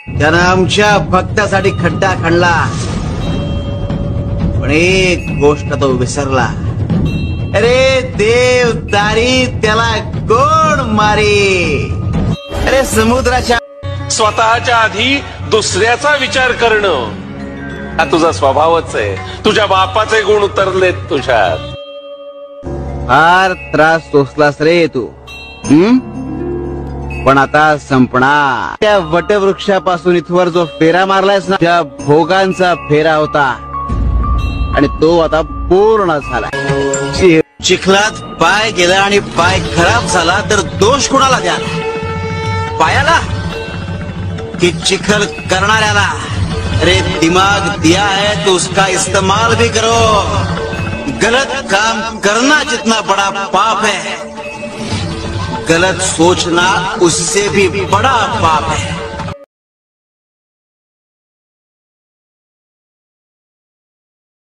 त्यानं आमच्या भक्तासाठी खड्डा खणला, पण एक गोष्ट तो विसरला. अरे देव दारी त्याला कोण मारी? अरे समुद्राच्या स्वतःच्या आधी दुसऱ्याचा विचार करणं हा तुझा स्वभावच आहे. तुझ्या बापाचे गुण उतरलेत तुझ्यात. फार त्रास सोसलास रे तू, पण आता संपणार. त्या वटवृक्षापासून इथवर जो फेरा मारलायस ना, त्या भोगांचा फेरा होता आणि तो आता पूर्ण झाला. चिखलात पाय गेला आणि पाय खराब झाला तर दोष कुणाला द्या? पायाला कि चिखल करणाऱ्याला? अरे दिमाग दिया है तो उसका इस्तेमाल भी करो. गलत काम करना जितना बड़ा पाप है, गलत सोचना उससे भी बड़ा पाप है.